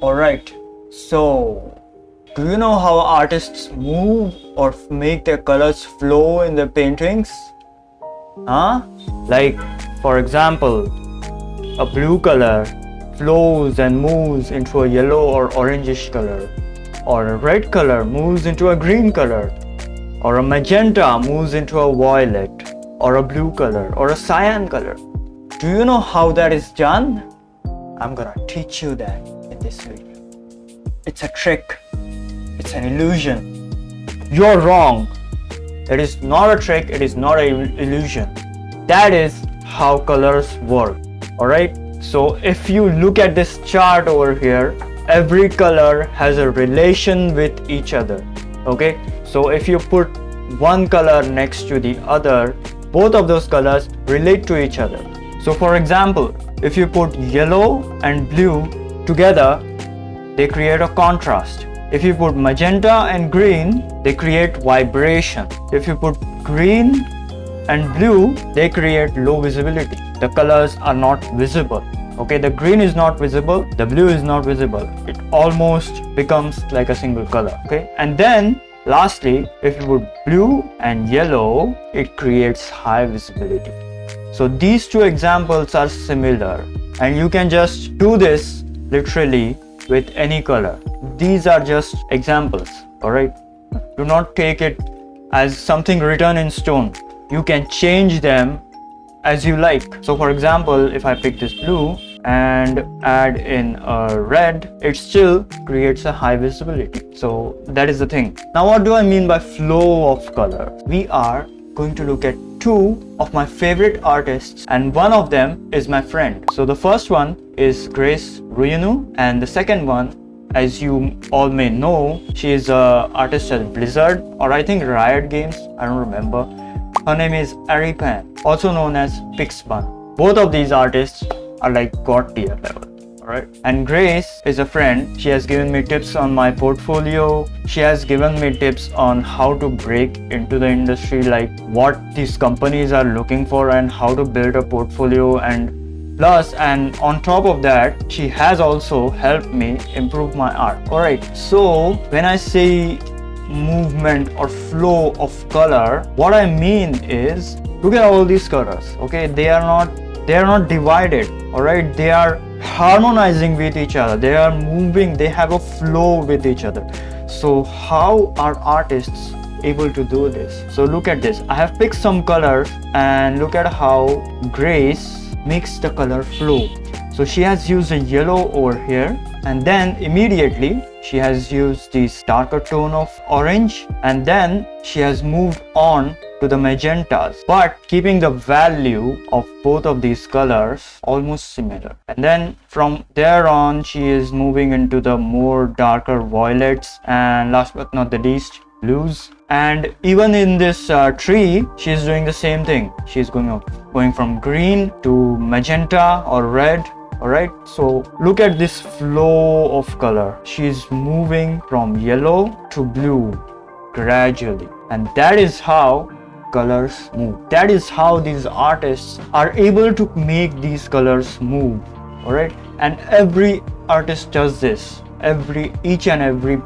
Alright, so do you know how artists move or make their colors flow in their paintings? Like, for example, a blue color flows and moves into a yellow or orangish color, or a red color moves into a green color, or a magenta moves into a violet, or a blue color, or a cyan color. Do you know how that is done? I'm gonna teach you that in this video. It's a trick. It's an illusion. You're wrong. It is not a trick. It is not an illusion. That is how colors work. Alright? So if you look at this chart over here, every color has a relation with each other. Okay? So if you put one color next to the other, both of those colors relate to each other. So for example, if you put yellow and blue together, they create a contrast. If you put magenta and green, they create vibration. If you put green and blue, they create low visibility. The colors are not visible. Okay, the green is not visible, the blue is not visible. It almost becomes like a single color. Okay, and then lastly, if you put blue and yellow, it creates high visibility. So these two examples are similar, and you can just do this literally with any color. These are just examples. Alright, do not take it as something written in stone. You can change them as you like. So for example, if I pick this blue and add in a red, it still creates a high visibility. So that is the thing. Now what do I mean by flow of color? We are going to look at two of my favorite artists, and one of them is my friend. So the first one is ruyinnu, and the second one, as you all may know, she is an artist at Blizzard, or I think Riot Games, I don't remember. Her name is ArtsySIDDD, also known as Pixbun. Both of these artists are like god tier level. Alright, and Grace is a friend. She has given me tips on my portfolio. She has given me tips on how to break into the industry, like what these companies are looking for and how to build a portfolio, and plus, and on top of that, she has also helped me improve my art. Alright, so when I say movement or flow of color, what I mean is, look at all these colors. Okay, they are not divided. Alright, they are harmonizing with each other. They are moving, they have a flow with each other. So how are artists able to do this? So look at this. I have picked some colors and look at how Grace makes the color flow. So she has used a yellow over here, and then immediately she has used this darker tone of orange, and then she has moved on to the magentas, but keeping the value of both of these colors almost similar. And then from there on, she is moving into the more darker violets, and last but not the least, blues. And even in this tree, she is doing the same thing. She is going from green to magenta or red. Alright, so look at this flow of color. She is moving from yellow to blue gradually, and that is how colors move. That is how these artists are able to make these colors move. Alright, and every artist does this. Each and every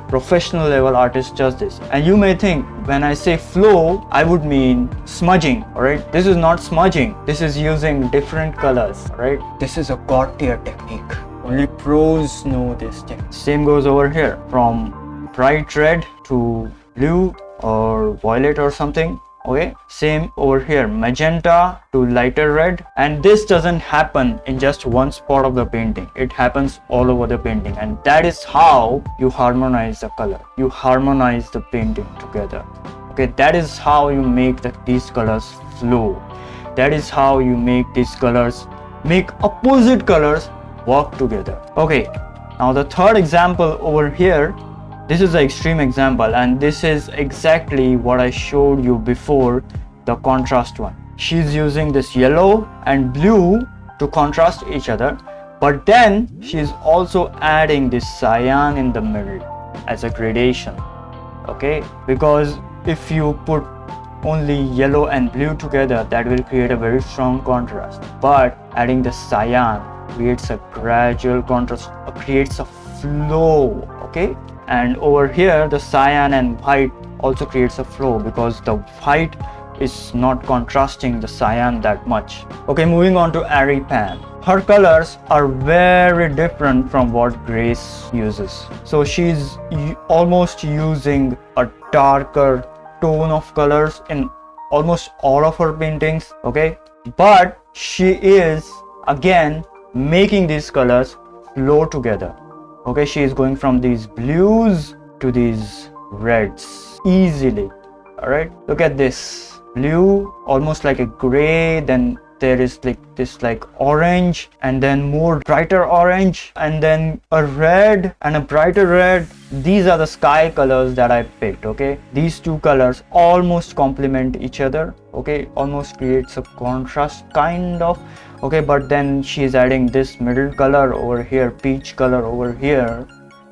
professional level artist does this. And you may think, when I say flow, I would mean smudging. Alright, this is not smudging. This is using different colors. Alright, this is a god tier technique. Only pros know this technique. Same goes over here, from bright red to blue or violet or something. Okay, same over here, magenta to lighter red. And this doesn't happen in just one spot of the painting. It happens all over the painting, and that is how you harmonize the color. You harmonize the painting together. Okay, that is how you make these colors flow. That is how you make these colors, make opposite colors work together. Okay, now the third example over here, this is an extreme example, and this is exactly what I showed you before, the contrast one. She's using this yellow and blue to contrast each other, but then she's also adding this cyan in the middle as a gradation. Okay, because if you put only yellow and blue together, that will create a very strong contrast, but adding the cyan creates a gradual contrast, creates a flow, okay? And over here the cyan and white also creates a flow because the white is not contrasting the cyan that much. Okay, moving on to Ari Pan. Her colors are very different from what Grace uses. So she's almost using a darker tone of colors in almost all of her paintings, okay? But she is again making these colors flow together. Okay, she is going from these blues to these reds easily. All right, look at this blue, almost like a gray, then there is like this like orange, and then more brighter orange, and then a red and a brighter red. These are the sky colors that I picked. Okay, these two colors almost complement each other. Okay, almost creates a contrast kind of. Okay, but then she is adding this middle color over here, peach color over here,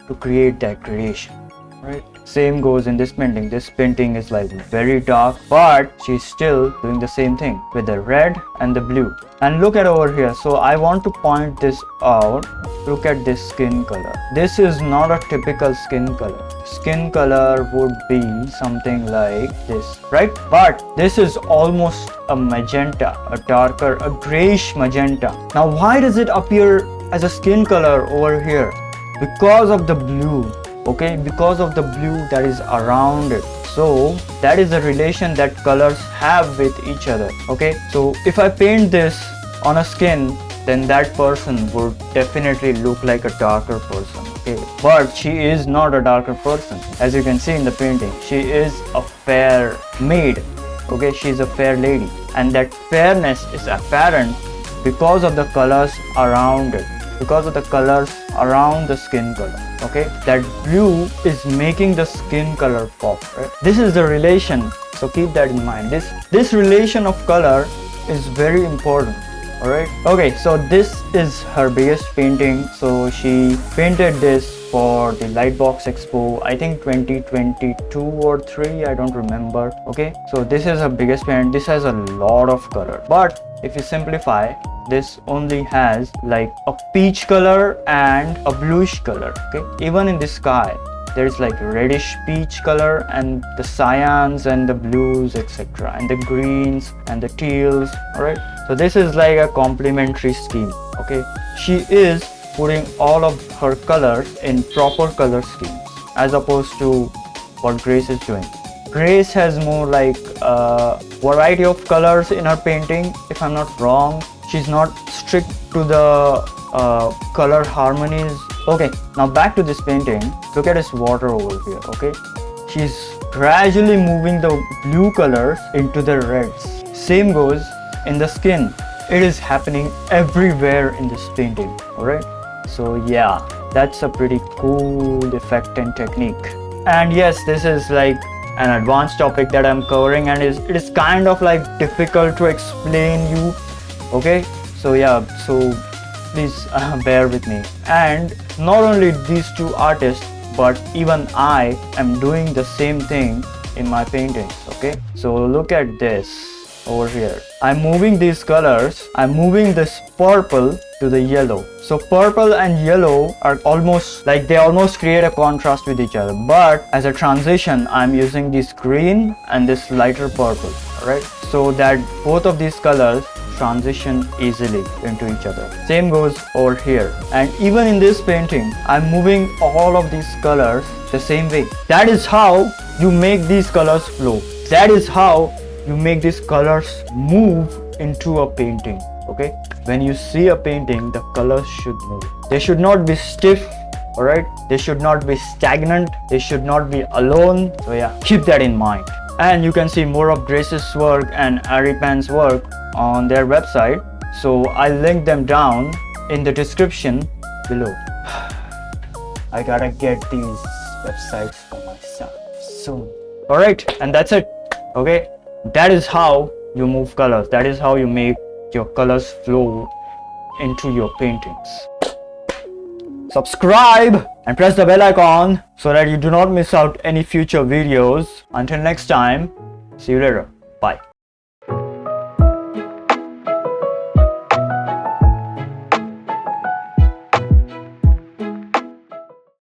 to create that gradation, right? Same goes in this painting. This painting is like very dark, but she's still doing the same thing with the red and the blue. And look at over here. So I want to point this out. Look at this skin color. This is not a typical skin color. Skin color would be something like this, right? But this is almost a magenta, a darker, a grayish magenta. Now why does it appear as a skin color over here? Because of the blue. Okay, because of the blue that is around it. So that is the relation that colors have with each other. Okay, so if I paint this on a skin, then that person would definitely look like a darker person. Okay, but she is not a darker person. As you can see in the painting, she is a fair maid. Okay, she is a fair lady, and that fairness is apparent because of the colors around it, because of the colors around the skin color. Okay, that blue is making the skin color pop, right? This is the relation, so keep that in mind. This relation of color is very important. All right, okay, so this is her biggest painting. So she painted this for the Lightbox Expo, I think 2022 or 3, I don't remember. Okay, so this is her biggest painting. This has a lot of color, but if you simplify, this only has like a peach color and a bluish color. Okay, even in the sky there is like reddish peach color, and the cyans and the blues, etc., and the greens and the teals. All right, so this is like a complementary scheme. Okay, she is putting all of her colors in proper color schemes as opposed to what Grace is doing. Grace has more like a variety of colors in her painting, if I'm not wrong. She's not strict to the color harmonies. Okay, now back to this painting. Look at this water over here. Okay, she's gradually moving the blue colors into the reds. Same goes in the skin. It is happening everywhere in this painting. All right, so yeah, that's a pretty cool effect and technique. And yes, this is like an advanced topic that I'm covering, and it is kind of like difficult to explain you. Okay, so yeah, so please bear with me. And not only these two artists, but even I am doing the same thing in my paintings. Okay, so look at this over here. I'm moving these colors. I'm moving this purple to the yellow. So purple and yellow are almost like, they almost create a contrast with each other, but as a transition I'm using this green and this lighter purple. Alright, so that both of these colors transition easily into each other. Same goes over here. And even in this painting, I'm moving all of these colors the same way. That is how you make these colors flow. That is how you make these colors move into a painting. Okay, when you see a painting, the colors should move. They should not be stiff. All right, they should not be stagnant. They should not be alone. So yeah, keep that in mind. And you can see more of Grace's work and Ari Pan's work on their website. So I'll link them down in the description below. I gotta get these websites for myself soon. All right, and that's it. Okay, that is how you move colors. That is how you make your colors flow into your paintings. Subscribe and press the bell icon so that you do not miss out any future videos. Until next time, see you later.